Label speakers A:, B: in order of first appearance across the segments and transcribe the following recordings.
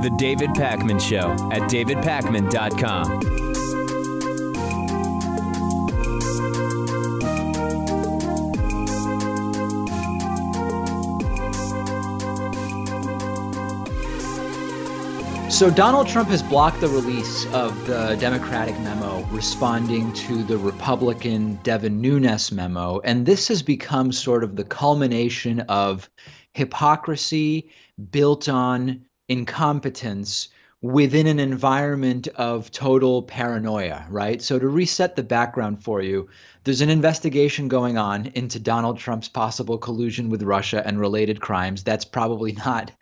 A: The David Pakman Show at davidpakman.com.
B: So Donald Trump has blocked the release of the Democratic memo responding to the Republican Devin Nunes memo. And this has become sort of the culmination of hypocrisy built on incompetence within an environment of total paranoia, right? So to reset the background for you, there's an investigation going on into Donald Trump's possible collusion with Russia and related crimes. That's probably not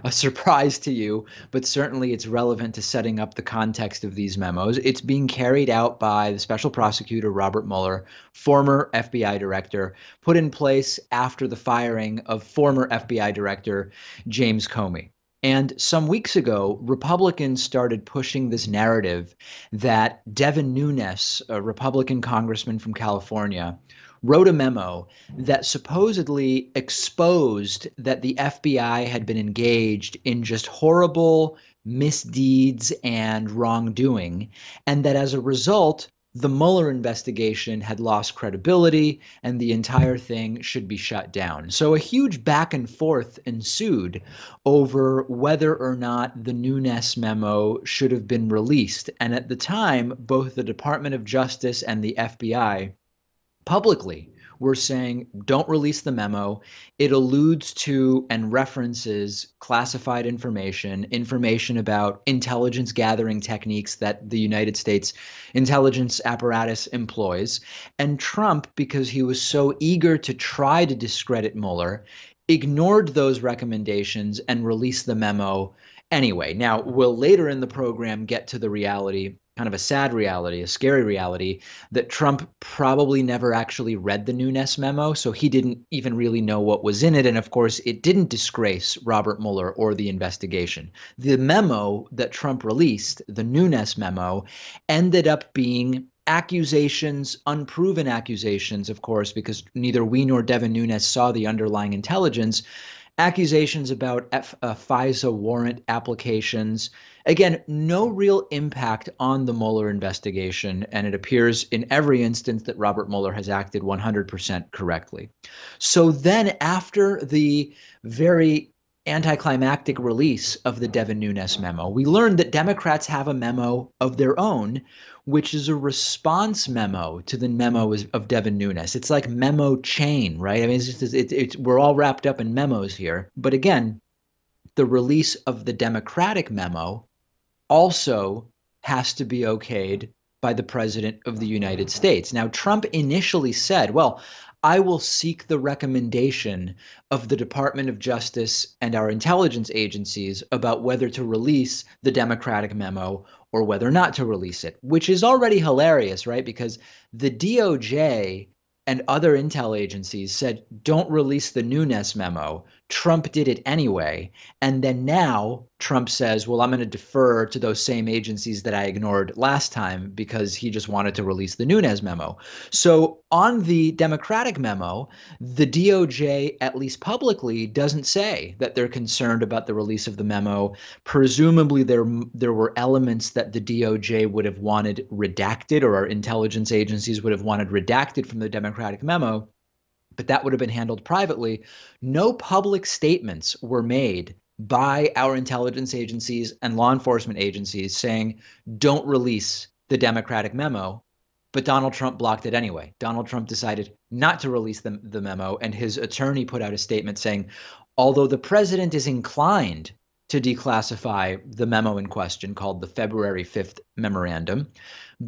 B: a surprise to you, but certainly it's relevant to setting up the context of these memos. It's being carried out by the special prosecutor, Robert Mueller, former FBI director, put in place after the firing of former FBI director James Comey. And some weeks ago, Republicans started pushing this narrative that Devin Nunes, a Republican congressman from California, wrote a memo that supposedly exposed that the FBI had been engaged in just horrible misdeeds and wrongdoing, and that as a result, the Mueller investigation had lost credibility and the entire thing should be shut down. So a huge back and forth ensued over whether or not the Nunes memo should have been released. And at the time, both the Department of Justice and the FBI publicly were saying, don't release the memo. It alludes to and references classified information about intelligence gathering techniques that the United States intelligence apparatus employs. And Trump, because he was so eager to try to discredit Mueller, ignored those recommendations and released the memo anyway. Now, we'll later in the program get to the reality, kind of a sad reality, a scary reality, that Trump probably never actually read the Nunes memo, so he didn't even really know what was in it. And of course, it didn't disgrace Robert Mueller or the investigation. The memo that Trump released, the Nunes memo, ended up being accusations, unproven accusations, of course, because neither we nor Devin Nunes saw the underlying intelligence, accusations about FISA warrant applications. Again, no real impact on the Mueller investigation, and it appears in every instance that Robert Mueller has acted 100% correctly. So then after the very anticlimactic release of the Devin Nunes memo, we learned that Democrats have a memo of their own, which is a response memo to the memo of Devin Nunes. It's like memo chain, right? I mean, we're all wrapped up in memos here. But again, the release of the Democratic memo also has to be okayed by the President of the United States. Now, Trump initially said, well, I will seek the recommendation of the Department of Justice and our intelligence agencies about whether to release the Democratic memo or whether not to release it, which is already hilarious, right? Because the DOJ and other intel agencies said, don't release the Nunes memo. Trump did it anyway. And then now Trump says, well, I'm going to defer to those same agencies that I ignored last time because he just wanted to release the Nunes memo. So on the Democratic memo, the DOJ, at least publicly, doesn't say that they're concerned about the release of the memo. Presumably there were elements that the DOJ would have wanted redacted, or our intelligence agencies would have wanted redacted from the Democratic memo, but that would have been handled privately. No public statements were made by our intelligence agencies and law enforcement agencies saying, don't release the Democratic memo. But Donald Trump blocked it anyway. Donald Trump decided not to release the memo, and his attorney put out a statement saying, although the president is inclined to declassify the memo in question, called the February 5th memorandum,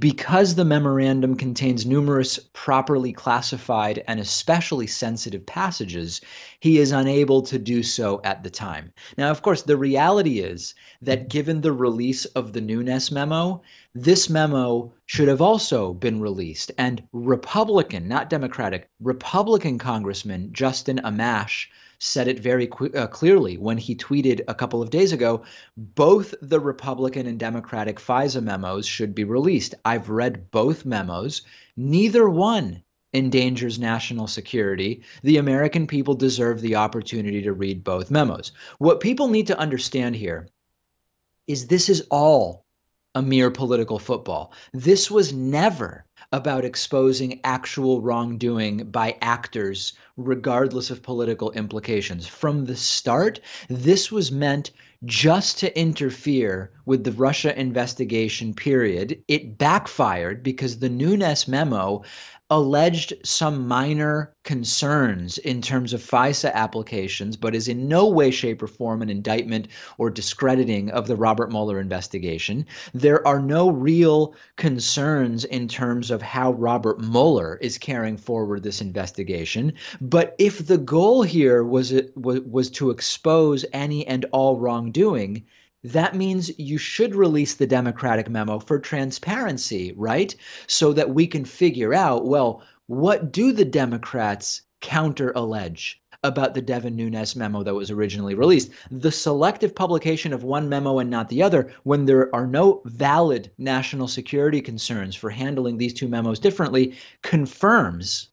B: because the memorandum contains numerous properly classified and especially sensitive passages, he is unable to do so at the time. Now, of course, the reality is that given the release of the Nunes memo, this memo should have also been released. And Republican, not Democratic, Republican Congressman Justin Amash said it very clearly when he tweeted a couple of days ago, both the Republican and Democratic FISA memos should be released. I've read both memos. Neither one endangers national security, the American people deserve the opportunity to read both memos. What people need to understand here is this is all a mere political football. This was never about exposing actual wrongdoing by actors, regardless of political implications. From the start, this was meant just to interfere with the Russia investigation, period. It backfired because the Nunes memo alleged some minor concerns in terms of FISA applications, but is in no way, shape, or form an indictment or discrediting of the Robert Mueller investigation. There are no real concerns in terms of how Robert Mueller is carrying forward this investigation. But if the goal here was to expose any and all wrongdoing, that means you should release the Democratic memo for transparency, right? So that we can figure out, well, what do the Democrats counter-allege about the Devin Nunes memo that was originally released? The selective publication of one memo and not the other, when there are no valid national security concerns for handling these two memos differently, confirms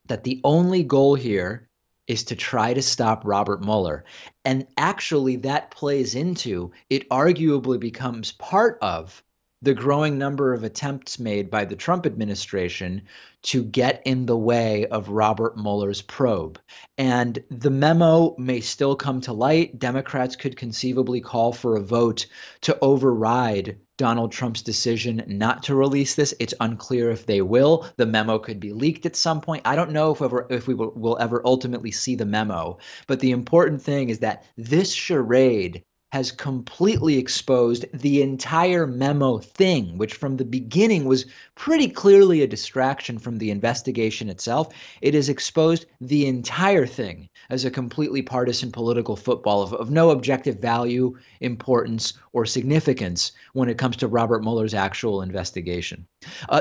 B: that the only goal here is to try to stop Robert Mueller. And actually, that plays into, it arguably becomes part of the growing number of attempts made by the Trump administration to get in the way of Robert Mueller's probe. And the memo may still come to light. Democrats could conceivably call for a vote to override Donald Trump's decision not to release this. It's unclear if they will. The memo could be leaked at some point. I don't know if we will ever ultimately see the memo. But the important thing is that this charade has completely exposed the entire memo thing, which from the beginning was pretty clearly a distraction from the investigation itself. It has exposed the entire thing as a completely partisan political football of no objective value, importance, or significance when it comes to Robert Mueller's actual investigation.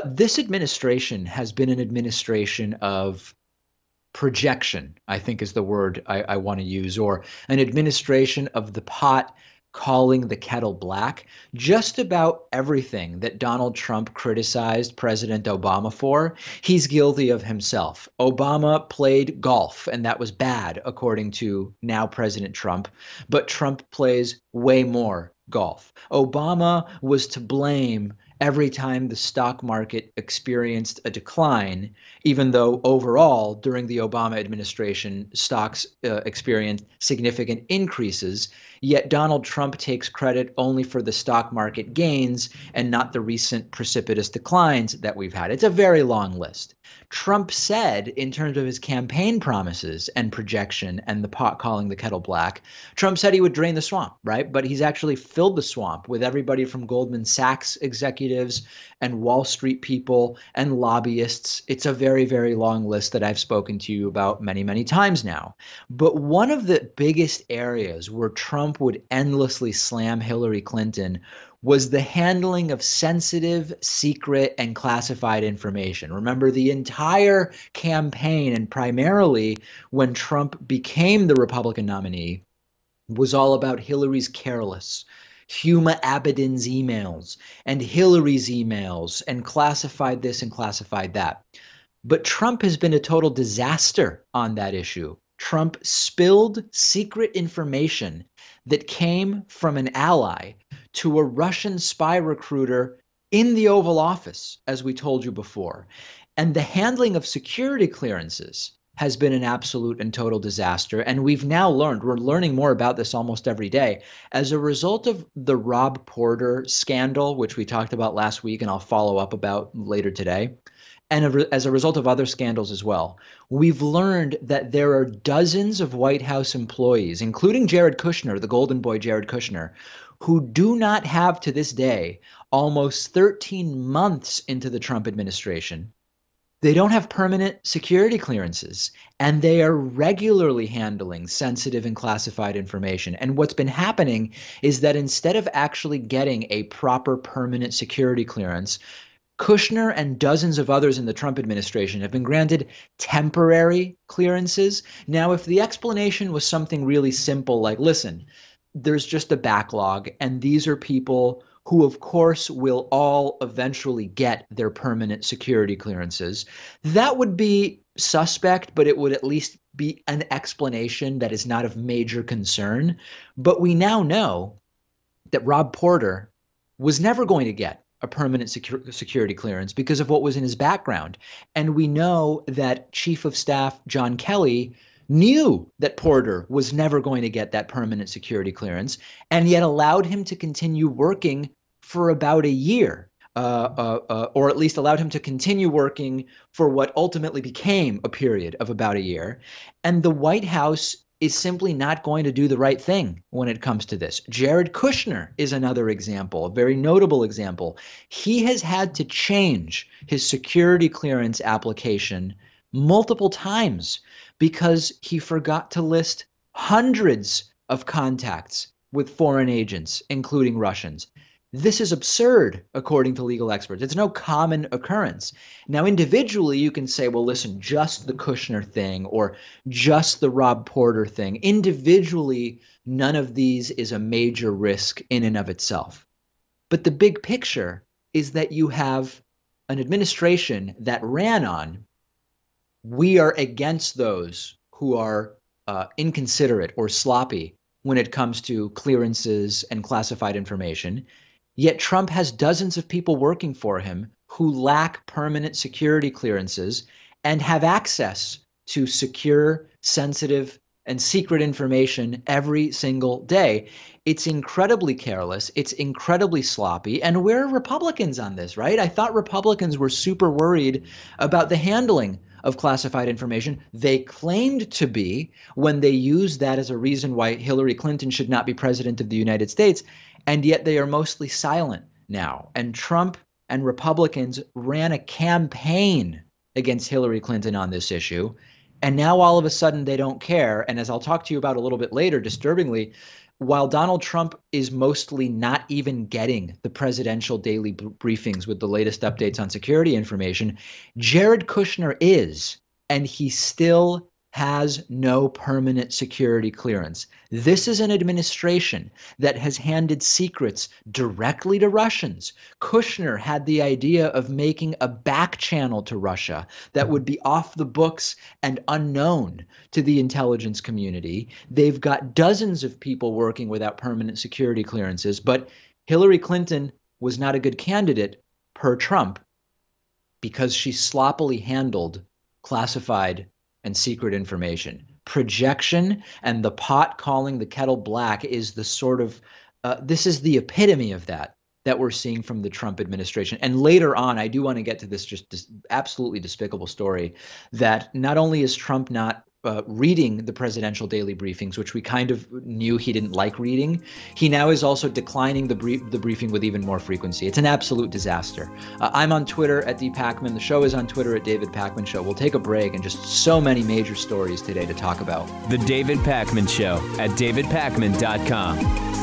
B: This administration has been an administration of projection, I think is the word I want to use, or an administration of the pot calling the kettle black. Just about everything that Donald Trump criticized President Obama for, he's guilty of himself. Obama played golf, and that was bad, according to now President Trump, but Trump plays way more golf. Obama was to blame every time the stock market experienced a decline, even though overall during the Obama administration, stocks experienced significant increases. Yet Donald Trump takes credit only for the stock market gains and not the recent precipitous declines that we've had. It's a very long list. Trump said, in terms of his campaign promises and projection and the pot calling the kettle black, Trump said he would drain the swamp, right? But he's actually filled the swamp with everybody from Goldman Sachs executives and Wall Street people and lobbyists. It's a very, very long list that I've spoken to you about many, many times now. But one of the biggest areas where Trump would endlessly slam Hillary Clinton was the handling of sensitive, secret, and classified information. Remember, the entire campaign, and primarily when Trump became the Republican nominee, was all about Hillary's careless, Huma Abedin's emails, and Hillary's emails, and classified this and classified that. But Trump has been a total disaster on that issue. Trump spilled secret information that came from an ally to a Russian spy recruiter in the Oval Office, as we told you before. And the handling of security clearances has been an absolute and total disaster. And we've now learned, we're learning more about this almost every day, as a result of the Rob Porter scandal, which we talked about last week and I'll follow up about later today, and as a result of other scandals as well, we've learned that there are dozens of White House employees, including Jared Kushner, the golden boy Jared Kushner, who do not have to this day, almost 13 months into the Trump administration, they don't have permanent security clearances, and they are regularly handling sensitive and classified information. And what's been happening is that instead of actually getting a proper permanent security clearance, Kushner and dozens of others in the Trump administration have been granted temporary clearances. Now, if the explanation was something really simple, like, listen, there's just a backlog, and these are people who of course will all eventually get their permanent security clearances. That would be suspect, but it would at least be an explanation that is not of major concern. But we now know that Rob Porter was never going to get a permanent security clearance because of what was in his background. And we know that Chief of Staff John Kelly knew that Porter was never going to get that permanent security clearance and yet allowed him to continue working for about a year, or at least allowed him to continue working for what ultimately became a period of about a year. And the White House is simply not going to do the right thing when it comes to this. Jared Kushner is another example, a very notable example. He has had to change his security clearance application multiple times because he forgot to list hundreds of contacts with foreign agents, including Russians. This is absurd, according to legal experts. It's no common occurrence. Now, individually, you can say, well, listen, just the Kushner thing or just the Rob Porter thing. Individually, none of these is a major risk in and of itself. But the big picture is that you have an administration that ran on, we are against those who are inconsiderate or sloppy when it comes to clearances and classified information. Yet Trump has dozens of people working for him who lack permanent security clearances and have access to secure, sensitive, and secret information every single day. It's incredibly careless. It's incredibly sloppy. And where are Republicans on this, right? I thought Republicans were super worried about the handling of classified information. They claimed to be when they used that as a reason why Hillary Clinton should not be president of the United States. And yet they are mostly silent now. And Trump and Republicans ran a campaign against Hillary Clinton on this issue. And now all of a sudden they don't care. And as I'll talk to you about a little bit later, disturbingly, while Donald Trump is mostly not even getting the presidential daily briefings with the latest updates on security information, Jared Kushner is, and he still has no permanent security clearance. This is an administration that has handed secrets directly to Russians. Kushner had the idea of making a back channel to Russia that would be off the books and unknown to the intelligence community. They've got dozens of people working without permanent security clearances, but Hillary Clinton was not a good candidate per Trump because she sloppily handled classified and secret information. Projection and the pot calling the kettle black is the sort of, this is the epitome of that we're seeing from the Trump administration. And later on, I do want to get to this absolutely despicable story that not only is Trump not reading the presidential daily briefings, which we kind of knew he didn't like reading, he now is also declining the briefing with even more frequency. It's an absolute disaster. I'm on Twitter at @dpacman. The show is on Twitter at David Pakman Show. We'll take a break and just so many major stories today to talk about.
A: The David Pakman Show at davidpakman.com.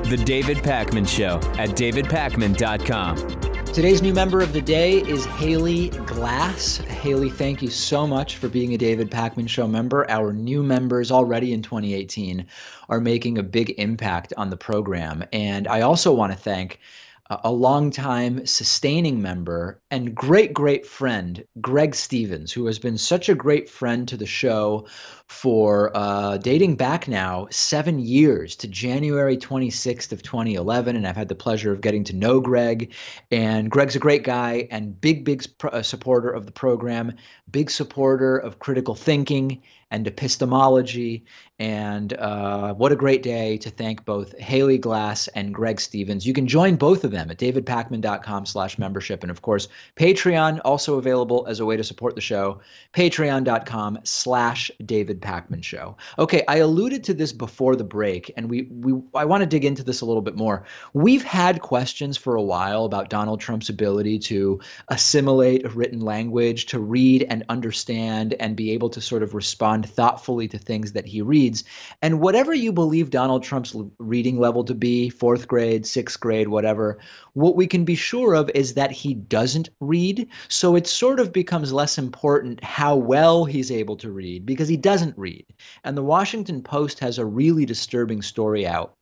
A: The David Pakman Show at davidpakman.com.
B: Today's new member of the day is Haley Glass. Haley, thank you so much for being a David Pakman Show member. Our new members already in 2018 are making a big impact on the program. And I also want to thank a longtime sustaining member and great friend, Greg Stevens, who has been such a great friend to the show for dating back now 7 years to January 26th of 2011. And I've had the pleasure of getting to know Greg. And Greg's a great guy and big supporter of the program, big supporter of critical thinking and epistemology. And what a great day to thank both Haley Glass and Greg Stevens. You can join both of them at davidpakman.com/membership. And of course, Patreon, also available as a way to support the show. Patreon.com/David Pakman Show. Okay, I alluded to this before the break, and I want to dig into this a little bit more. We've had questions for a while about Donald Trump's ability to assimilate written language, to read and understand and be able to sort of respond thoughtfully to things that he reads. And whatever you believe Donald Trump's reading level to be, 4th grade, 6th grade, whatever, what we can be sure of is that he doesn't read. So it sort of becomes less important how well he's able to read because he doesn't read. And the Washington Post has a really disturbing story out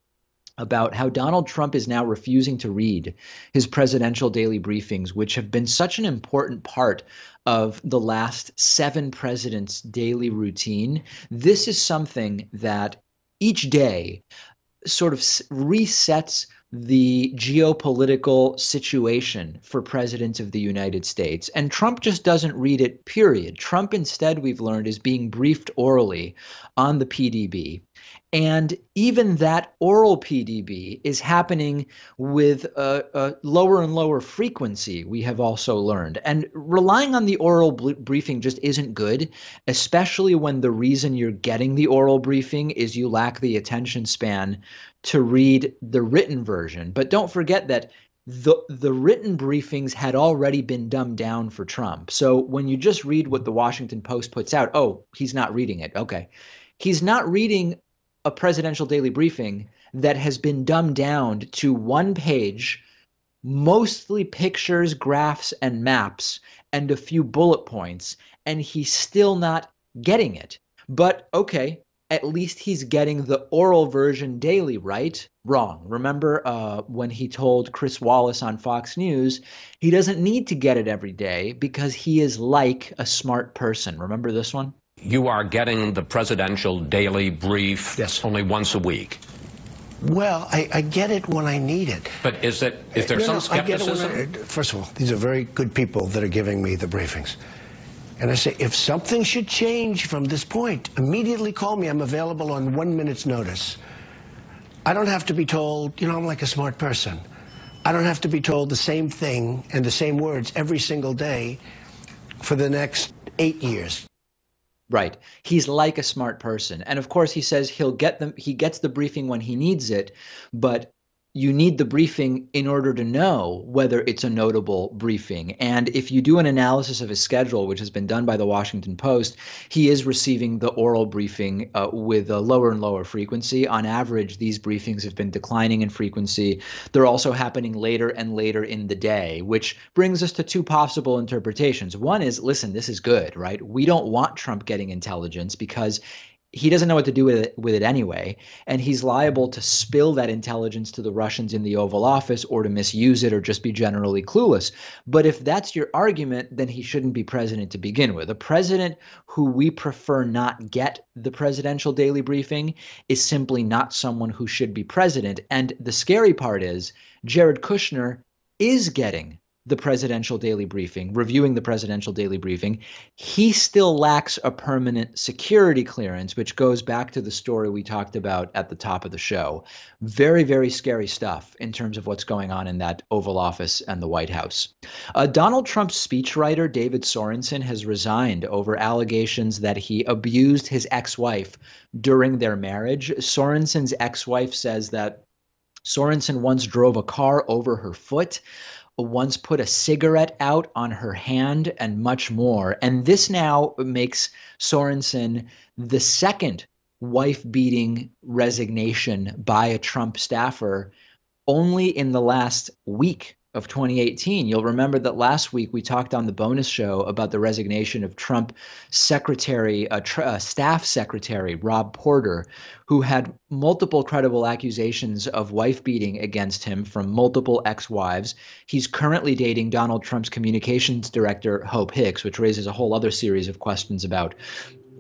B: about how Donald Trump is now refusing to read his presidential daily briefings, which have been such an important part of the last 7 presidents' daily routine. This is something that each day sort of resets the geopolitical situation for presidents of the United States. And Trump just doesn't read it, period. Trump instead, we've learned, is being briefed orally on the PDB. And even that oral PDB is happening with a lower and lower frequency, we have also learned. And relying on the oral briefing just isn't good, especially when the reason you're getting the oral briefing is you lack the attention span to read the written version. But don't forget that the written briefings had already been dumbed down for Trump. So when you just read what the Washington Post puts out, oh, he's not reading it. Okay. He's not reading a presidential daily briefing that has been dumbed down to one page, mostly pictures, graphs, and maps, and a few bullet points, and he's still not getting it. But okay, at least he's getting the oral version daily, right? Wrong. Remember when he told Chris Wallace on Fox News, he doesn't need to get it every day because he is like a smart person. Remember this one?
C: You are getting the presidential daily brief only once a week.
D: Well, I get it when I need it.
C: But is there some skepticism?
D: First of all, these are very good people that are giving me the briefings. And I say, if something should change from this point, immediately call me. I'm available on 1 minute's notice. I don't have to be told, I'm like a smart person. I don't have to be told the same thing and the same words every single day for the next 8 years.
B: Right. He's like a smart person. And of course, he says he gets the briefing when he needs it, but you need the briefing in order to know whether it's a notable briefing. And if you do an analysis of his schedule, which has been done by the Washington Post, he is receiving the oral briefing with a lower and lower frequency. On average, these briefings have been declining in frequency. They're also happening later and later in the day, which brings us to 2 possible interpretations. One is, listen, this is good, right? We don't want Trump getting intelligence because he doesn't know what to do with it anyway, and he's liable to spill that intelligence to the Russians in the Oval Office or to misuse it or just be generally clueless. But if that's your argument, then he shouldn't be president to begin with. A president who we prefer not get the presidential daily briefing is simply not someone who should be president. And the scary part is Jared Kushner is getting the presidential daily briefing, reviewing the presidential daily briefing. He still lacks a permanent security clearance, which goes back to the story we talked about at the top of the show. Very, very scary stuff in terms of what's going on in that Oval Office and the White House. Donald Trump's speechwriter, David Sorensen, has resigned over allegations that he abused his ex-wife during their marriage. Sorensen's ex-wife says that Sorensen once drove a car over her foot, once put a cigarette out on her hand, and much more. And this now makes Sorensen the second wife-beating resignation by a Trump staffer only in the last week of 2018. You'll remember that last week we talked on the bonus show about the resignation of Trump staff secretary Rob Porter, who had multiple credible accusations of wife beating against him from multiple ex-wives. He's currently dating Donald Trump's communications director, Hope Hicks, which raises a whole other series of questions about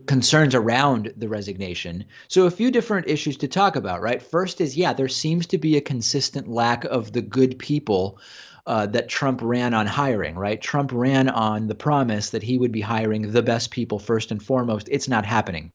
B: concerns around the resignation. So a few different issues to talk about, right? First is, there seems to be a consistent lack of the good people that Trump ran on hiring, right? Trump ran on the promise that he would be hiring the best people first and foremost. It's not happening.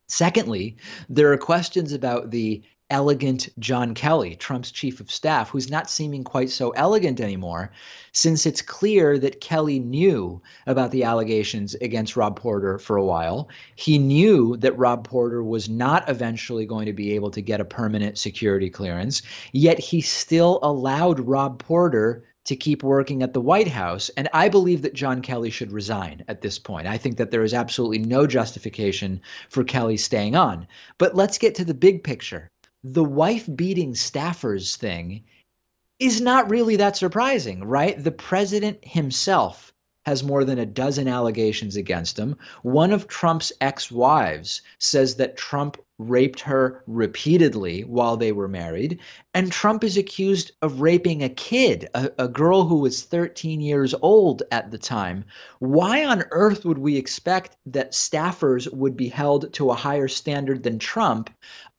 B: Secondly, there are questions about the elegant John Kelly, Trump's chief of staff, who's not seeming quite so elegant anymore, since it's clear that Kelly knew about the allegations against Rob Porter for a while. He knew that Rob Porter was not eventually going to be able to get a permanent security clearance, yet he still allowed Rob Porter to keep working at the White House. And I believe that John Kelly should resign at this point. I think that there is absolutely no justification for Kelly staying on. But let's get to the big picture. The wife-beating staffers thing is not really that surprising, right? The president himself has more than a dozen allegations against him. One of Trump's ex-wives says that Trump raped her repeatedly while they were married, and Trump is accused of raping a kid, a girl who was 13 years old at the time. Why on earth would we expect that staffers would be held to a higher standard than Trump,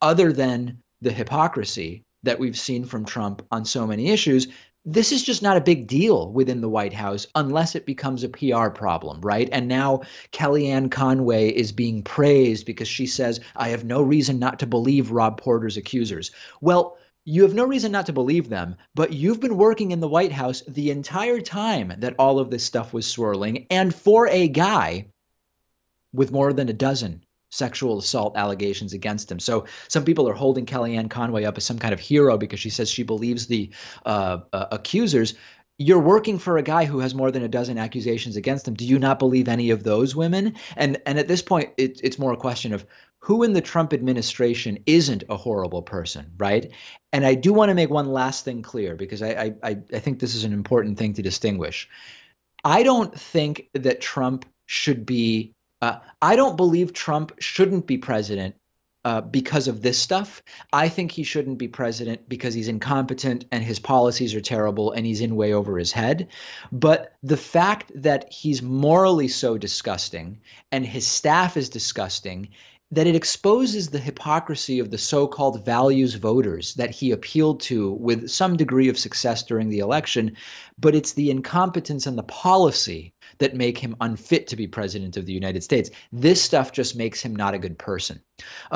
B: other than the hypocrisy that we've seen from Trump on so many issues? This is just not a big deal within the White House unless it becomes a PR problem, right? And now Kellyanne Conway is being praised because she says, I have no reason not to believe Rob Porter's accusers. Well, you have no reason not to believe them, but you've been working in the White House the entire time that all of this stuff was swirling. And for a guy with more than a dozen sexual assault allegations against him. So some people are holding Kellyanne Conway up as some kind of hero because she says she believes the accusers. You're working for a guy who has more than a dozen accusations against him. Do you not believe any of those women? And at this point, it's more a question of who in the Trump administration isn't a horrible person, right? And I do want to make one last thing clear, because I think this is an important thing to distinguish. I don't think that Trump should be I don't believe Trump shouldn't be president because of this stuff. I think he shouldn't be president because he's incompetent and his policies are terrible and he's in way over his head. But the fact that he's morally so disgusting and his staff is disgusting, that it exposes the hypocrisy of the so-called values voters that he appealed to with some degree of success during the election. But it's the incompetence and the policy that make him unfit to be president of the United States. This stuff just makes him not a good person.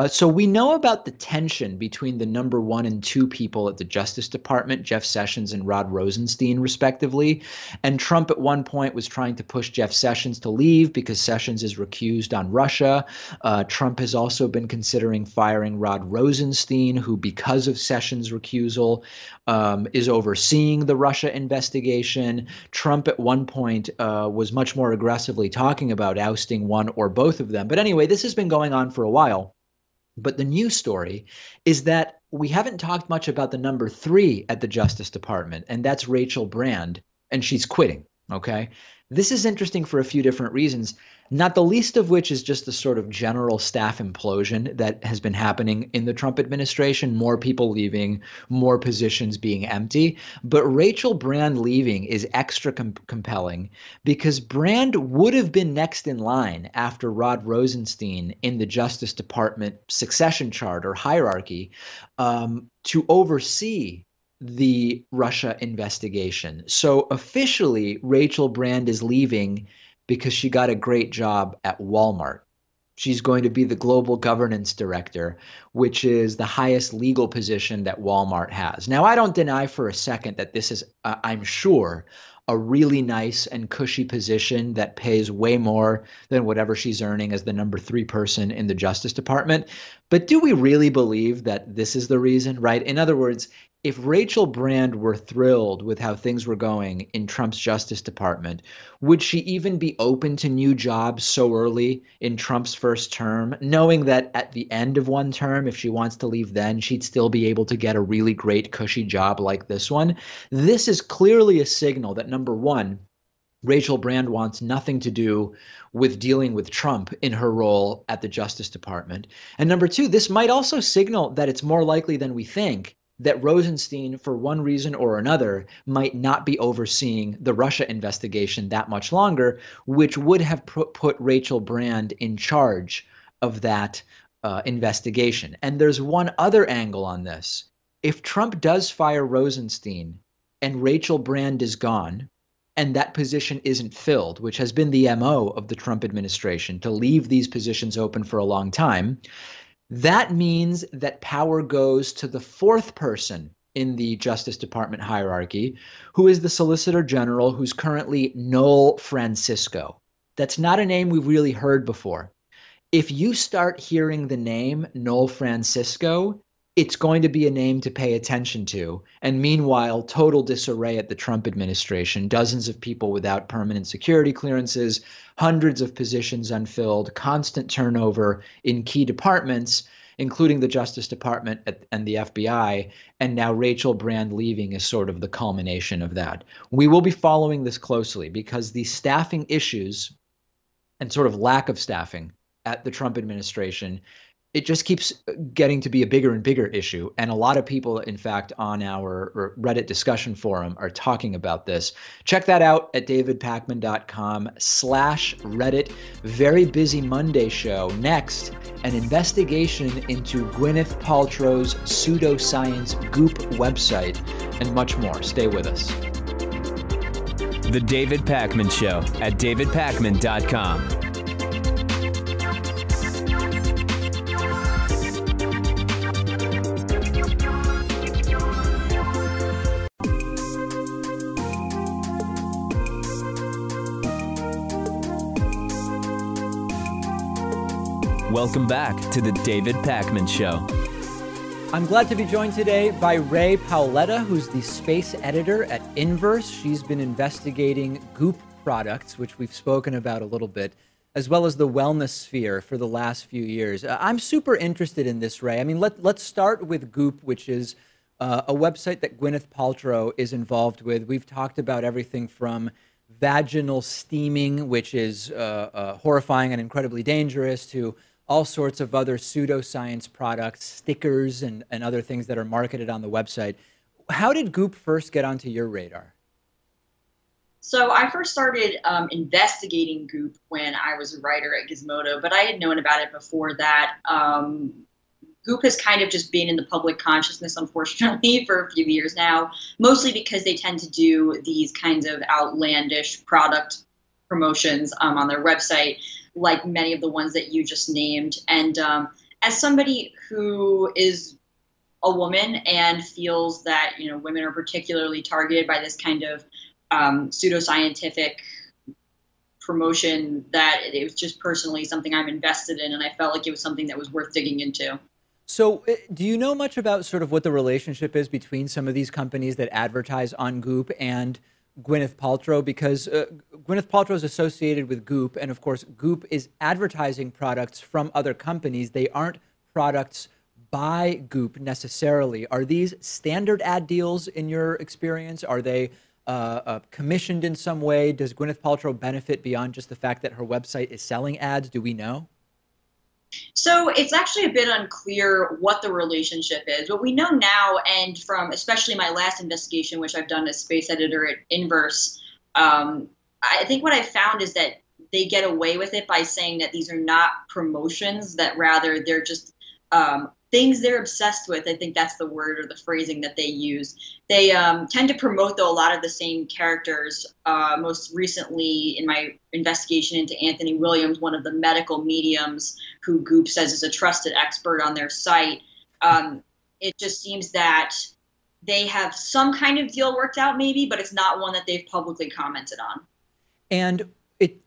B: So we know about the tension between the number 1 and 2 people at the Justice Department, Jeff Sessions and Rod Rosenstein, respectively. And Trump at one point was trying to push Jeff Sessions to leave because Sessions is recused on Russia. Trump has also been considering firing Rod Rosenstein, who, because of Sessions' recusal, is overseeing the Russia investigation. Trump at one point was much more aggressively talking about ousting one or both of them. But anyway, this has been going on for a while. But the new story is that we haven't talked much about the number 3 at the Justice Department, and that's Rachel Brand, and she's quitting, okay? This is interesting for a few different reasons, not the least of which is just the sort of general staff implosion that has been happening in the Trump administration, more people leaving, more positions being empty. But Rachel Brand leaving is extra compelling because Brand would have been next in line after Rod Rosenstein in the Justice Department succession chart or hierarchy to oversee the Russia investigation. So officially, Rachel Brand is leaving because she got a great job at Walmart. She's going to be the global governance director, which is the highest legal position that Walmart has. Now, I don't deny for a second that this is, I'm sure, a really nice and cushy position that pays way more than whatever she's earning as the number 3 person in the Justice Department. But do we really believe that this is the reason, right? In other words, if Rachel Brand were thrilled with how things were going in Trump's Justice Department, would she even be open to new jobs so early in Trump's first term, knowing that at the end of one term, if she wants to leave then, she'd still be able to get a really great, cushy job like this one? This is clearly a signal that, number 1, Rachel Brand wants nothing to do with dealing with Trump in her role at the Justice Department. And number 2, this might also signal that it's more likely than we think that Rosenstein, for one reason or another, might not be overseeing the Russia investigation that much longer, which would have put Rachel Brand in charge of that investigation. And there's one other angle on this. If Trump does fire Rosenstein and Rachel Brand is gone, and that position isn't filled, which has been the MO of the Trump administration, to leave these positions open for a long time, That means that power goes to the fourth person in the Justice Department hierarchy, who is the Solicitor General, who's currently Noel Francisco. That's not a name we've really heard before. If you start hearing the name Noel Francisco, it's going to be a name to pay attention to. And meanwhile, total disarray at the Trump administration, dozens of people without permanent security clearances, hundreds of positions unfilled, constant turnover in key departments, including the Justice Department and the FBI. And now Rachel Brand leaving is sort of the culmination of that. We will be following this closely because the staffing issues and sort of lack of staffing at the Trump administration, it just keeps getting to be a bigger and bigger issue. And a lot of people, in fact, on our Reddit discussion forum are talking about this. Check that out at davidpakman.com/Reddit. Very busy Monday show. Next, an investigation into Gwyneth Paltrow's pseudoscience Goop website and much more. Stay with us.
A: The David Pakman Show at davidpakman.com. Welcome back to the David Pakman Show.
E: I'm glad to be joined today by Rae Paoletta, who's the space editor at Inverse. She's been investigating Goop products, which we've spoken about a little bit, as well as the wellness sphere for the last few years. I'm super interested in this, Rae. I mean, let's start with Goop, which is a website that Gwyneth Paltrow is involved with. We've talked about everything from vaginal steaming, which is horrifying and incredibly dangerous, to all sorts of other pseudoscience products, stickers, and other things that are marketed on the website. How did Goop first get onto your radar?
F: So I first started investigating Goop when I was a writer at Gizmodo, but I had known about it before that. Goop has kind of just been in the public consciousness, unfortunately, for a few years now, mostly because they tend to do these kinds of outlandish product promotions on their website, like many of the ones that you just named. And as somebody who is a woman and feels that, you know, women are particularly targeted by this kind of pseudoscientific promotion, that it was just personally something I'm invested in, and I felt like it was something that was worth digging into.
E: So do you know much about sort of what the relationship is between some of these companies that advertise on Goop and Gwyneth Paltrow? Because Gwyneth Paltrow is associated with Goop, and of course Goop is advertising products from other companies. They aren't products by Goop necessarily. Are these standard ad deals in your experience? Are they commissioned in some way? Does Gwyneth Paltrow benefit beyond just the fact that her website is selling ads? Do we know?
F: So it's actually a bit unclear what the relationship is. What we know now, and from especially my last investigation, which I've done as space editor at Inverse, I think what I found is that they get away with it by saying that these are not promotions, that rather they're just things they're obsessed with. I think that's the word or the phrasing that they use. They tend to promote, though, a lot of the same characters. Most recently, in my investigation into Anthony Williams, one of the medical mediums who Goop says is a trusted expert on their site, it just seems that they have some kind of deal worked out maybe, but it's not one that they've publicly commented on.
E: And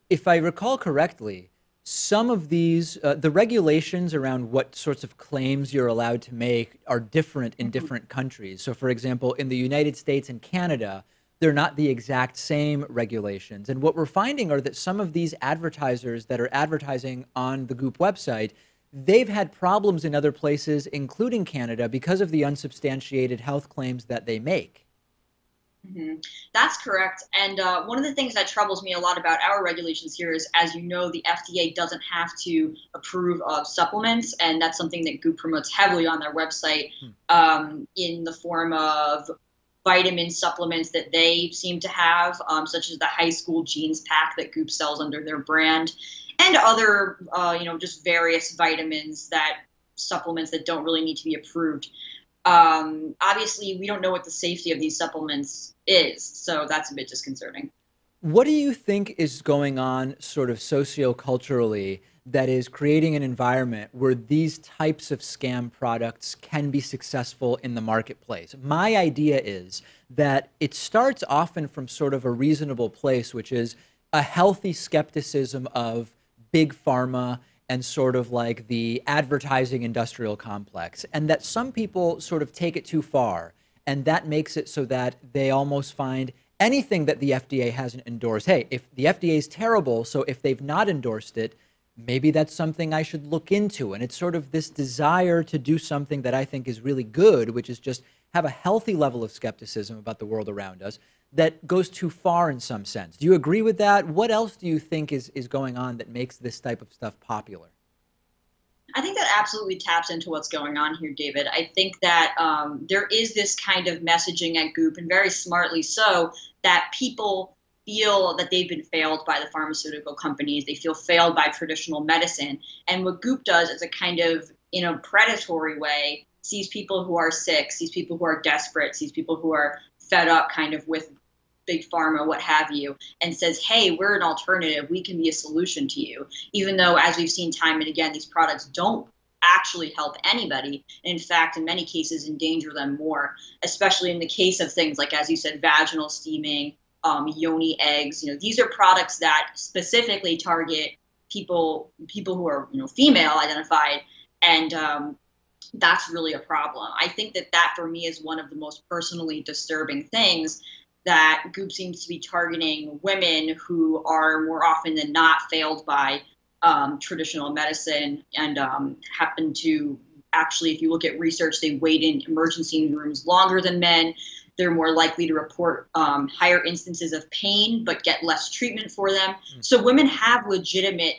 E: if I recall correctly, some of these, the regulations around what sorts of claims you're allowed to make are different in different countries. So, for example, in the United States and Canada, they're not the exact same regulations. And what we're finding are that some of these advertisers that are advertising on the Goop website, they've had problems in other places, including Canada, because of the unsubstantiated health claims that they make.
F: Mm-hmm. That's correct. And one of the things that troubles me a lot about our regulations here is, as you know, the FDA doesn't have to approve of supplements, and that's something that Goop promotes heavily on their website in the form of vitamin supplements that they seem to have, such as the high school jeans pack that Goop sells under their brand, and other, just various vitamins, supplements that don't really need to be approved. Obviously, we don't know what the safety of these supplements is, so that's a bit disconcerting.
E: What do you think is going on sort of socioculturally that is creating an environment where these types of scam products can be successful in the marketplace. My idea is that it starts often from sort of a reasonable place, which is a healthy skepticism of big pharma and sort of like the advertising industrial complex, and that some people sort of take it too far. And that makes it so that they almost find anything that the FDA hasn't endorsed. Hey, if the FDA is terrible, so if they've not endorsed it, maybe that's something I should look into. And it's sort of this desire to do something that I think is really good, which is just have a healthy level of skepticism about the world around us that goes too far in some sense. Do you agree with that? What else do you think is going on that makes this type of stuff popular?
F: I think that absolutely taps into what's going on here, David. I think that there is this kind of messaging at Goop, and very smartly so, that people feel that they've been failed by the pharmaceutical companies. They feel failed by traditional medicine. And what Goop does is a kind of, in a predatory way, sees people who are sick, sees people who are desperate, sees people who are fed up kind of with big pharma, what have you, and says, hey, we're an alternative. We can be a solution to you. Even though, as we've seen time and again, these products don't actually help anybody. In fact, in many cases, endanger them more, especially in the case of things like, as you said, vaginal steaming, yoni eggs. These are products that specifically target people who are, female identified, and that's really a problem. I think that for me is one of the most personally disturbing things, that Goop seems to be targeting women who are more often than not failed by traditional medicine, and happen to actually, if you look at research, they wait in emergency rooms longer than men. They're more likely to report higher instances of pain, but get less treatment for them. So women have legitimate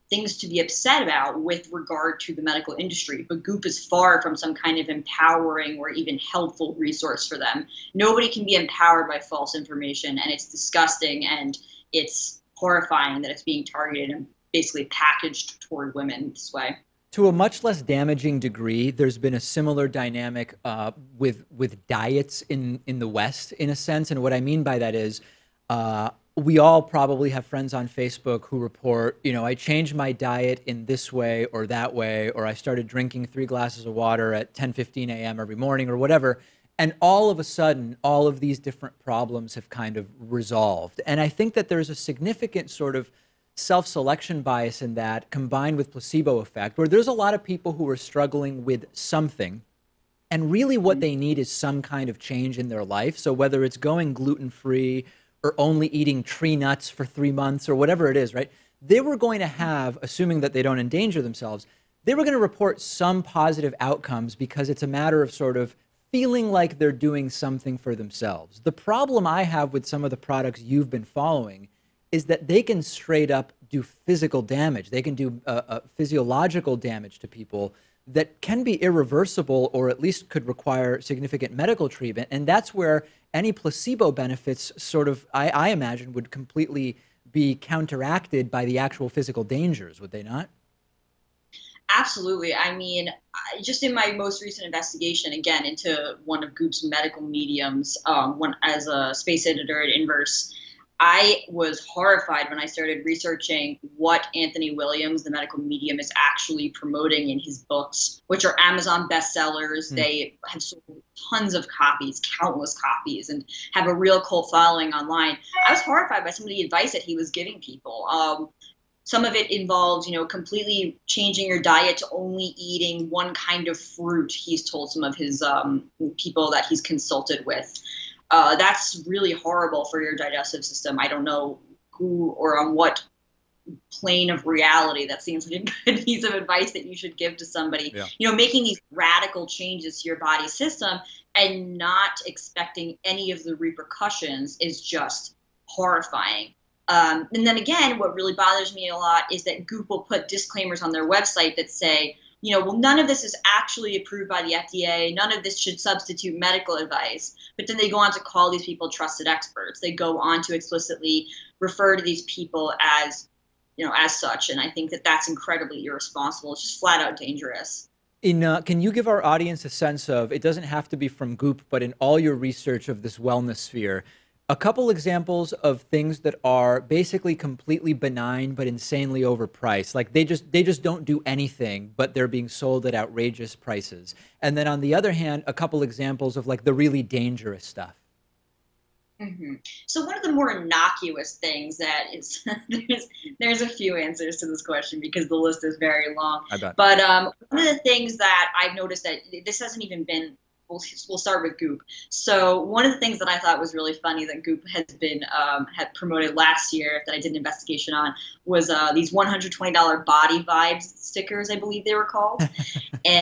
F: things to be upset about with regard to the medical industry, but Goop is far from some kind of empowering or even helpful resource for them. Nobody can be empowered by false information, and it's disgusting, and it's horrifying that it's being targeted and basically packaged toward women this way.
E: To a much less damaging degree, there's been a similar dynamic with diets in the West, in a sense. And what I mean by that is we all probably have friends on Facebook who report, I changed my diet in this way or that way, or I started drinking 3 glasses of water at 10:15 a.m. every morning or whatever. And all of a sudden, all of these different problems have kind of resolved. And I think that there's a significant sort of self-selection bias in that, combined with placebo effect, where there's a lot of people who are struggling with something, and really what they need is some kind of change in their life. So whether it's going gluten-free or only eating tree nuts for 3 months or whatever it is, right? They were going to have, assuming that they don't endanger themselves, they were going to report some positive outcomes because it's a matter of sort of feeling like they're doing something for themselves. The problem I have with some of the products you've been following is that they can straight up do physical damage. They can do physiological damage to people that can be irreversible, or at least could require significant medical treatment. And that's where any placebo benefits sort of, I imagine, would completely be counteracted by the actual physical dangers, would they not?
F: Absolutely. I mean, just in my most recent investigation, again, into one of Goop's medical mediums, as a space editor at Inverse, I was horrified when I started researching what Anthony Williams, the medical medium, is actually promoting in his books, which are Amazon bestsellers. They have sold tons of copies, countless copies, and have a real cult following online. I was horrified by some of the advice that he was giving people. Some of it involves, completely changing your diet to only eating one kind of fruit, he's told some of his people that he's consulted with. That's really horrible for your digestive system. I don't know who or on what plane of reality that seems like a good piece of advice that you should give to somebody. Yeah. Making these radical changes to your body system and not expecting any of the repercussions is just horrifying. And then again, what really bothers me a lot is that Goop will put disclaimers on their website that say, well, none of this is actually approved by the FDA. None of this should substitute medical advice. But then they go on to call these people trusted experts. They go on to explicitly refer to these people as, as such. And I think that that's incredibly irresponsible. It's just flat out dangerous.
E: Can you give our audience a sense of, it doesn't have to be from Goop, but in all your research of this wellness sphere, a couple examples of things that are basically completely benign but insanely overpriced. Like they just don't do anything, but they're being sold at outrageous prices. And then on the other hand, a couple examples of like the really dangerous stuff.
F: Mm-hmm. So one of the more innocuous things that is, there's a few answers to this question because the list is very long.
E: I bet.
F: But one of the things that I've noticed that this hasn't even been, we'll start with Goop. So one of the things that I thought was really funny that Goop has been had promoted last year that I did an investigation on was these $120 body vibes stickers, I believe they were called. And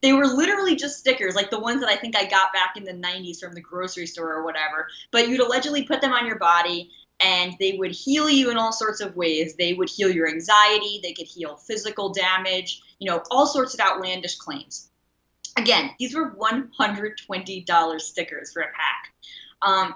F: they were literally just stickers, like the ones that I think I got back in the 90s from the grocery store or whatever. But you'd allegedly put them on your body and they would heal you in all sorts of ways. They would heal your anxiety. They could heal physical damage, you know, all sorts of outlandish claims. Again, these were $120 stickers for a pack.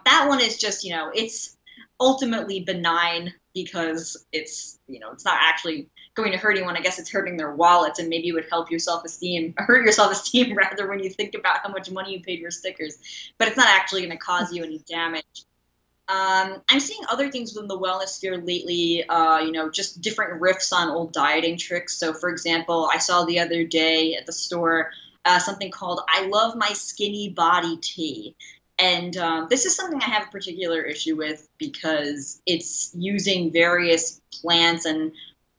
F: That one is just, you know, it's ultimately benign because it's, you know, it's not actually going to hurt anyone. I guess it's hurting their wallets, and maybe it would help your self-esteem, hurt your self-esteem rather when you think about how much money you paid for stickers. But it's not actually going to cause you any damage. I'm seeing other things within the wellness sphere lately, you know, just different riffs on old dieting tricks. So, for example, I saw the other day at the store something called I Love My Skinny Body Tea. And this is something I have a particular issue with because it's using various plants and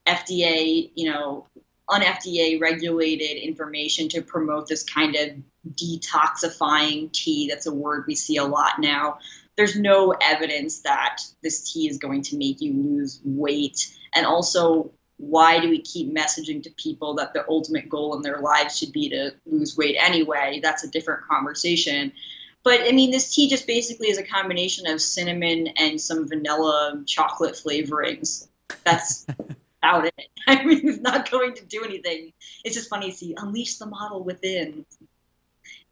F: FDA, you know, un-FDA regulated information to promote this kind of detoxifying tea. That's a word we see a lot now. There's no evidence that this tea is going to make you lose weight. And also, why do we keep messaging to people that the ultimate goal in their lives should be to lose weight anyway? That's a different conversation. But I mean, this tea just basically is a combination of cinnamon and some vanilla chocolate flavorings. That's about it. I mean, it's not going to do anything. It's just funny to see unleash the model within.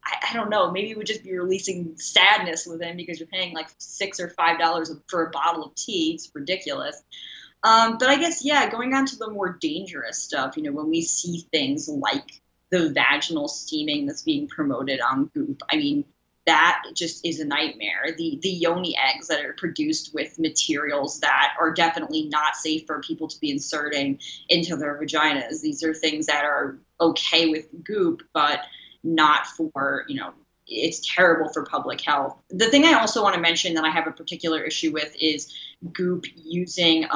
F: I don't know. Maybe it would just be releasing sadness within because you're paying like $6 or $5 for a bottle of tea. It's ridiculous. But I guess, yeah, going on to the more dangerous stuff, you know, when we see things like the vaginal steaming that's being promoted on Goop, I mean, that just is a nightmare. The yoni eggs that are produced with materials that are definitely not safe for people to be inserting into their vaginas. These are things that are okay with Goop, but not for, you know, it's terrible for public health. The thing I also want to mention that I have a particular issue with is Goop using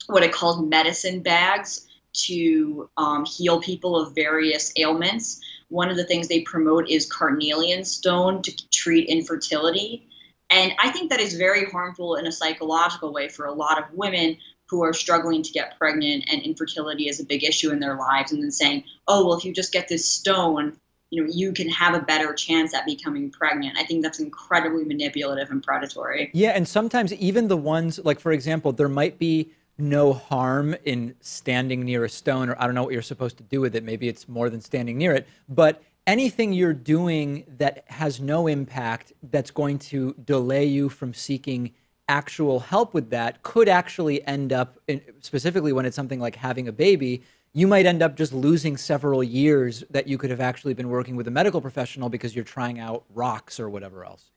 F: what it calls medicine bags to heal people of various ailments. One of the things they promote is carnelian stone to treat infertility. And I think that is very harmful in a psychological way for a lot of women who are struggling to get pregnant and infertility is a big issue in their lives. And then saying, oh, well, if you just get this stone, you know, you can have a better chance at becoming pregnant. I think that's incredibly manipulative and predatory.
E: Yeah, and sometimes even the ones, like, for example, there might be no harm in standing near a stone, or I don't know what you're supposed to do with it. Maybe it's more than standing near it. But anything you're doing that has no impact, that's going to delay you from seeking actual help with that, could actually end up, specifically when it's something like having a baby, you might end up just losing several years that you could have actually been working with a medical professional because you're trying out rocks or whatever else.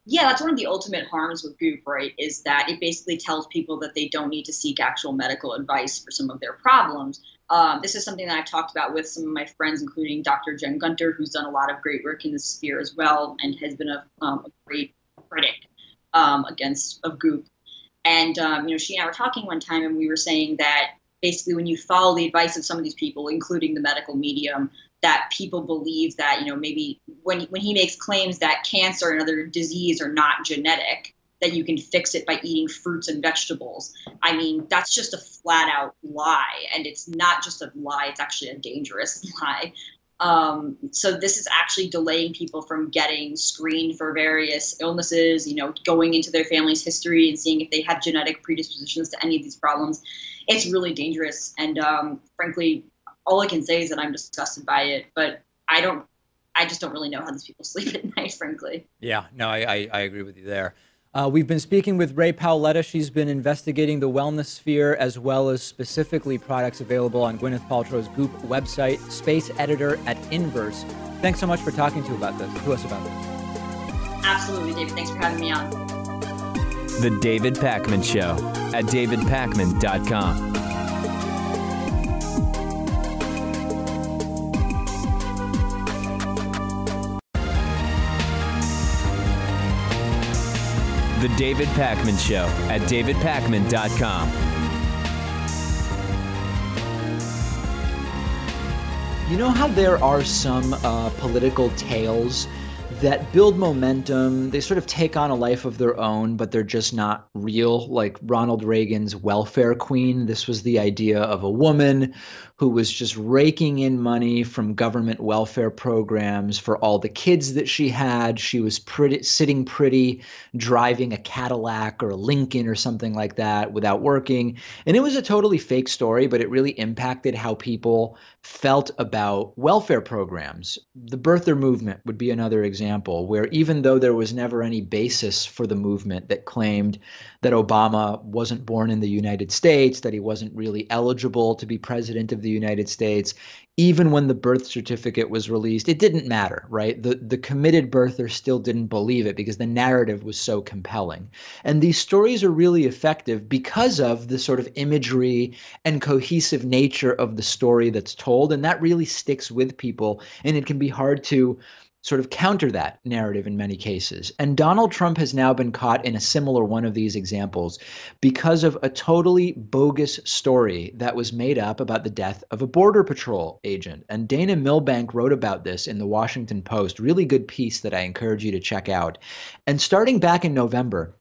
F: Yeah, that's one of the ultimate harms with Goop, right, is that it basically tells people that they don't need to seek actual medical advice for some of their problems. This is something that I've talked about with some of my friends, including Dr. Jen Gunter, who's done a lot of great work in this sphere as well and has been a great critic of Goop. And, you know, she and I were talking one time and we were saying that basically when you follow the advice of some of these people, including the medical medium, that people believe that, you know, maybe when he makes claims that cancer and other disease are not genetic, that you can fix it by eating fruits and vegetables. I mean, that's just a flat out lie. And it's not just a lie, it's actually a dangerous lie. So this is actually delaying people from getting screened for various illnesses, you know, going into their family's history and seeing if they have genetic predispositions to any of these problems. It's really dangerous. And frankly, all I can say is that I'm disgusted by it, but I just don't really know how these people sleep at night, frankly.
E: Yeah, no, I agree with you there. We've been speaking with Rae Paoletta. She's been investigating the wellness sphere as well as specifically products available on Gwyneth Paltrow's Goop website, space editor at Inverse. Thanks so much for talking to us about this.
F: Absolutely, David. Thanks for having me on.
A: The David Pakman Show at davidpakman.com. The David Pakman Show at davidpakman.com.
B: You know how there are some political tales that build momentum, they sort of take on a life of their own, but they're just not real, like Ronald Reagan's welfare queen. This was the idea of a woman who was just raking in money from government welfare programs for all the kids that she had. She was sitting pretty, driving a Cadillac or a Lincoln or something like that without working. And it was a totally fake story, but it really impacted how people felt about welfare programs. The birther movement would be another example, where even though there was never any basis for the movement that claimed that Obama wasn't born in the United States, that he wasn't really eligible to be president of the United States, even when the birth certificate was released, it didn't matter, right? The committed birther still didn't believe it because the narrative was so compelling. And these stories are really effective because of the sort of imagery and cohesive nature of the story that's told. And that really sticks with people. And it can be hard to sort of counter that narrative in many cases. And Donald Trump has now been caught in a similar one of these examples because of a totally bogus story that was made up about the death of a Border Patrol agent. And Dana Milbank wrote about this in the Washington Post, really good piece that I encourage you to check out. And starting back in November,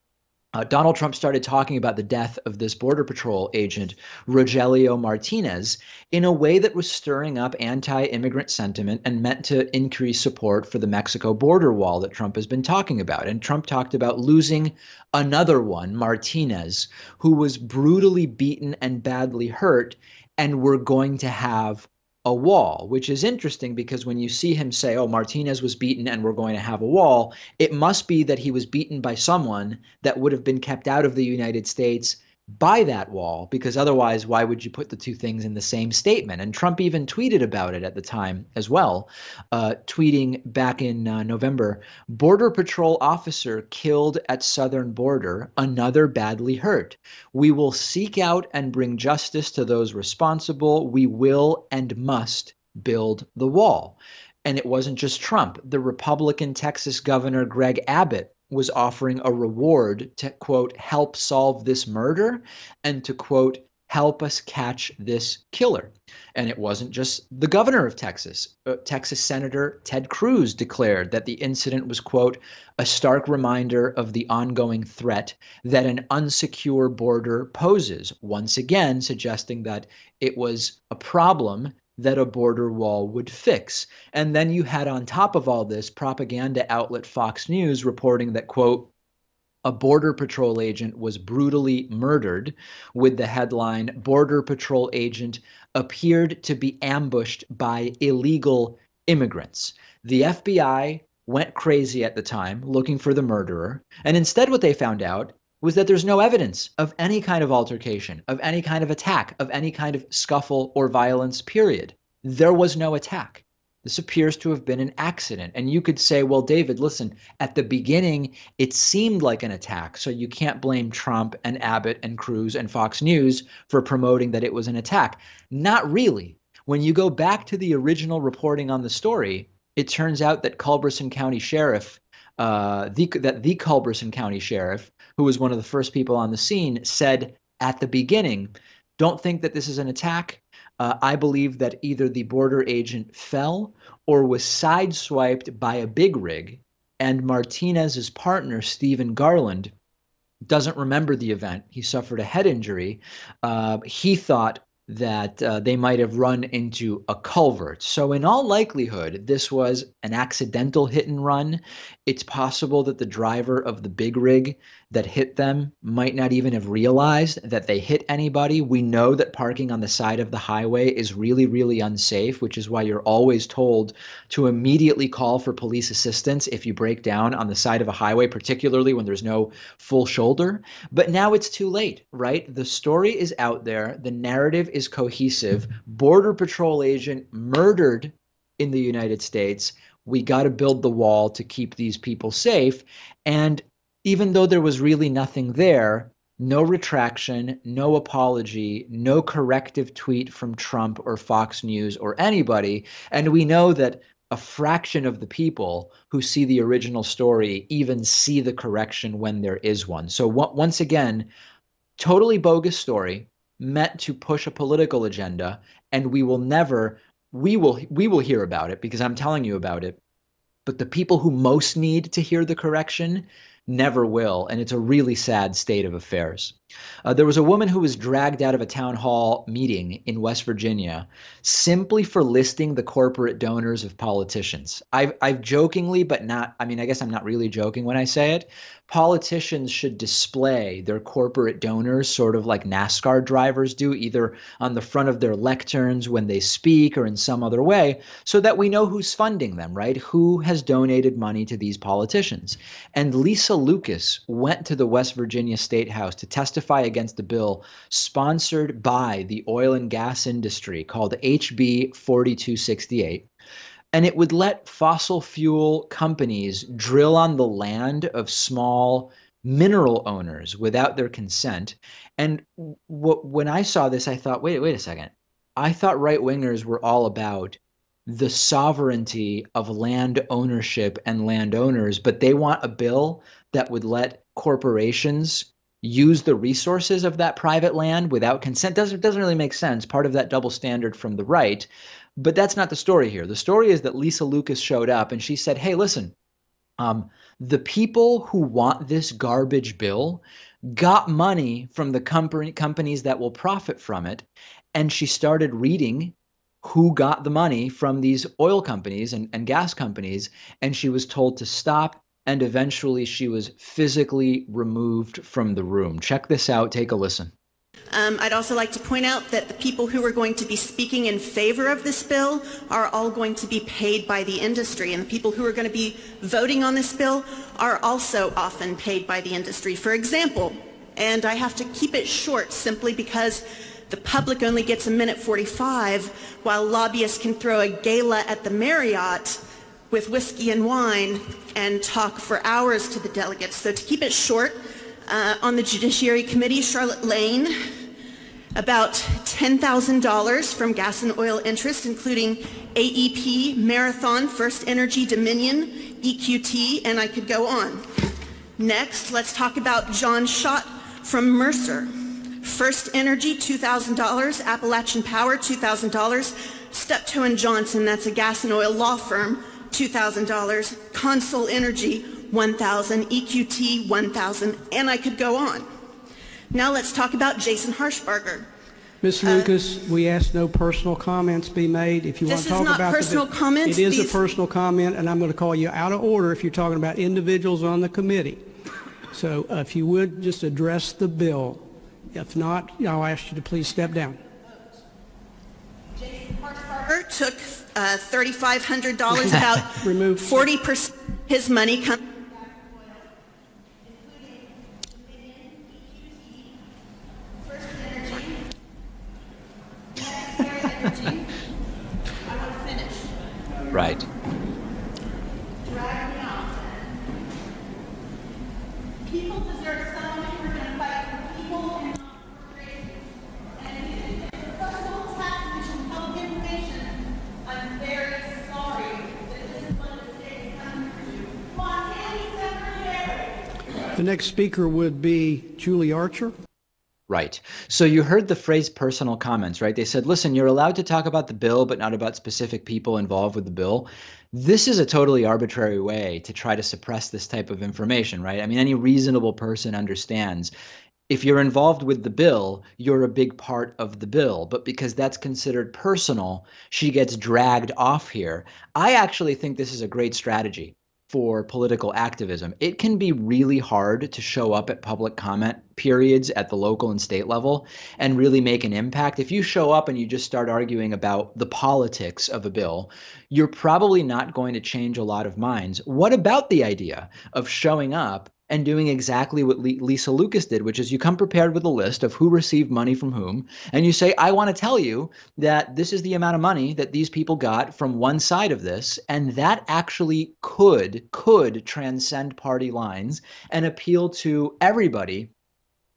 B: Donald Trump started talking about the death of this Border Patrol agent, Rogelio Martinez, in a way that was stirring up anti-immigrant sentiment and meant to increase support for the Mexico border wall that Trump has been talking about. And Trump talked about losing another one, Martinez, who was brutally beaten and badly hurt, and we're going to have a wall, which is interesting because when you see him say, oh, Martinez was beaten and we're going to have a wall, it must be that he was beaten by someone that would have been kept out of the United States by that wall, because otherwise, why would you put the two things in the same statement? And Trump even tweeted about it at the time as well, tweeting back in November, Border Patrol officer killed at southern border, another badly hurt. We will seek out and bring justice to those responsible. We will and must build the wall. And it wasn't just Trump. The Republican Texas Governor Greg Abbott was offering a reward to, quote, help solve this murder and to, quote, help us catch this killer. And it wasn't just the governor of Texas. Texas Senator Ted Cruz declared that the incident was, quote, a stark reminder of the ongoing threat that an unsecure border poses, once again suggesting that it was a problem that a border wall would fix. And then you had on top of all this propaganda outlet Fox News reporting that, quote, a Border Patrol agent was brutally murdered, with the headline, Border Patrol agent appeared to be ambushed by illegal immigrants. The FBI went crazy at the time looking for the murderer. And instead what they found out was that there's no evidence of any kind of altercation, of any kind of attack, of any kind of scuffle or violence, period. There was no attack. This appears to have been an accident. And you could say, well, David, listen, at the beginning, it seemed like an attack. So you can't blame Trump and Abbott and Cruz and Fox News for promoting that it was an attack. Not really. When you go back to the original reporting on the story, it turns out that Culberson County Sheriff, the Culberson County Sheriff, who was one of the first people on the scene, said at the beginning, don't think that this is an attack. I believe that either the border agent fell or was sideswiped by a big rig, and Martinez's partner, Stephen Garland, doesn't remember the event. He suffered a head injury. He thought that they might have run into a culvert. So in all likelihood, this was an accidental hit and run. It's possible that the driver of the big rig that hit them might not even have realized that they hit anybody. We know that parking on the side of the highway is really, really unsafe, which is why you're always told to immediately call for police assistance if you break down on the side of a highway, particularly when there's no full shoulder. But now it's too late, right? The story is out there. The narrative is cohesive. Border Patrol agent murdered in the United States. We got to build the wall to keep these people safe. And even though there was really nothing there, no retraction, no apology, no corrective tweet from Trump or Fox News or anybody. And we know that a fraction of the people who see the original story even see the correction when there is one. So once again, totally bogus story meant to push a political agenda, and we will hear about it because I'm telling you about it. But the people who most need to hear the correction never will, and it's a really sad state of affairs. There was a woman who was dragged out of a town hall meeting in West Virginia simply for listing the corporate donors of politicians. I've jokingly, but not, I mean, I guess I'm not really joking when I say it. Politicians should display their corporate donors sort of like NASCAR drivers do, either on the front of their lecterns when they speak or in some other way, so that we know who's funding them, right? Who has donated money to these politicians. And Lisa Lucas went to the West Virginia State House to testify against a bill sponsored by the oil and gas industry called HB 4268. And it would let fossil fuel companies drill on the land of small mineral owners without their consent. And when I saw this, I thought, wait a second. I thought right-wingers were all about the sovereignty of land ownership and landowners, but they want a bill that would let corporations use the resources of that private land without consent. Doesn't really make sense. Part of that double standard from the right. But that's not the story here. The story is that Lisa Lucas showed up and she said, hey, listen, the people who want this garbage bill got money from the companies that will profit from it. And she started reading who got the money from these oil companies and gas companies. And she was told to stop. And eventually she was physically removed from the room. Check this out. Take a listen.
G: I'd also like to point out that the people who are going to be speaking in favor of this bill are all going to be paid by the industry, and the people who are going to be voting on this bill are also often paid by the industry. For example, and I have to keep it short simply because the public only gets a minute 45 while lobbyists can throw a gala at the Marriott with whiskey and wine and talk for hours to the delegates. So to keep it short, on the Judiciary Committee, Charlotte Lane, about $10,000 from gas and oil interests, including AEP, Marathon, First Energy, Dominion, EQT, and I could go on. Next, let's talk about John Schott from Mercer. First Energy, $2,000, Appalachian Power, $2,000, Steptoe and Johnson, that's a gas and oil law firm, $2,000, Consol Energy, $1,000, EQT, $1,000, and I could go on. Now let's talk about Jason Harshbarger.
H: Ms. Lucas, we ask no personal comments be made. If you want to talk about
G: this is not personal comments.
H: it is a personal comment, and I'm going to call you out of order if you're talking about individuals on the committee. So if you would just address the bill. If not, I'll ask you to please step down.
G: Jason Harshbarger took $3,500, about 40% his money comes.
B: Right.
G: People deserve someone who are going to fight for people and not corporations. And if it's a personal attack commission public information, I'm very sorry that this is what the state is coming to. Come on, Andy Secretary.
H: The next speaker would be Julie Archer.
B: Right. So you heard the phrase personal comments, right? They said, listen, you're allowed to talk about the bill, but not about specific people involved with the bill. This is a totally arbitrary way to try to suppress this type of information, right? I mean, any reasonable person understands if you're involved with the bill, you're a big part of the bill. But because that's considered personal, she gets dragged off here. I actually think this is a great strategy for political activism. It can be really hard to show up at public comment periods at the local and state level and really make an impact. If you show up and you just start arguing about the politics of a bill, you're probably not going to change a lot of minds. What about the idea of showing up and doing exactly what Lisa Lucas did, which is you come prepared with a list of who received money from whom, and you say, I want to tell you that this is the amount of money that these people got from one side of this, and that actually could transcend party lines and appeal to everybody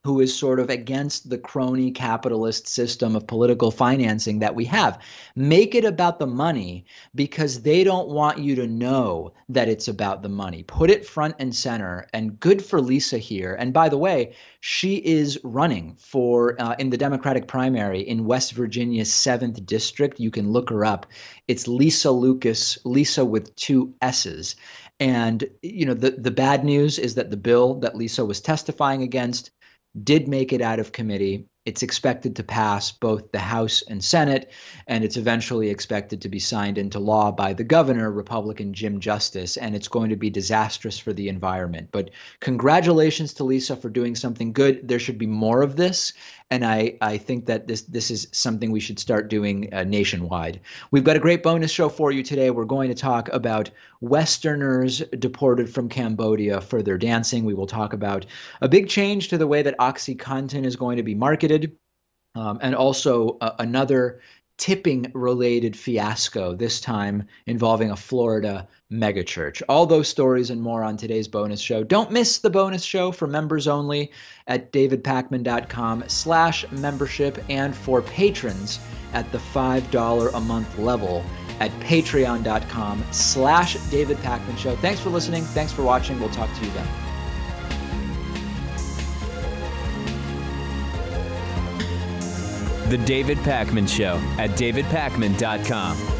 B: who is sort of against the crony capitalist system of political financing that we have. Make it about the money because they don't want you to know that it's about the money. Put it front and center, and good for Lisa here. And by the way, she is running for in the Democratic primary in West Virginia's 7th district. You can look her up. It's Lisa Lucas, Lisa with 2 S's. And you know, the bad news is that the bill that Lisa was testifying against did make it out of committee. It's expected to pass both the House and Senate, and it's eventually expected to be signed into law by the governor, Republican Jim Justice, and it's going to be disastrous for the environment. But congratulations to Lisa for doing something good. There should be more of this, and I think that this is something we should start doing nationwide. We've got a great bonus show for you today. We're going to talk about Westerners deported from Cambodia for their dancing. We will talk about a big change to the way that OxyContin is going to be marketed. And also another tipping-related fiasco, this time involving a Florida megachurch. All those stories and more on today's bonus show. Don't miss the bonus show for members only at davidpakman.com/membership and for patrons at the $5 a month level at patreon.com/davidpakmanshow. Thanks for listening. Thanks for watching. We'll talk to you then.
A: The David Pakman Show at davidpakman.com.